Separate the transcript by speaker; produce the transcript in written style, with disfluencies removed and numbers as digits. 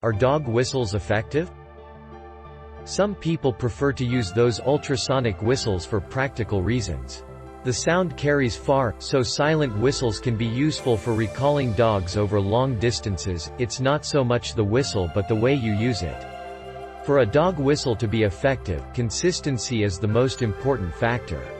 Speaker 1: Are dog whistles effective? Some people prefer to use those ultrasonic whistles for practical reasons. The sound carries far, so silent whistles can be useful for recalling dogs over long distances. It's not so much the whistle but the way you use it. For a dog whistle to be effective, consistency is the most important factor.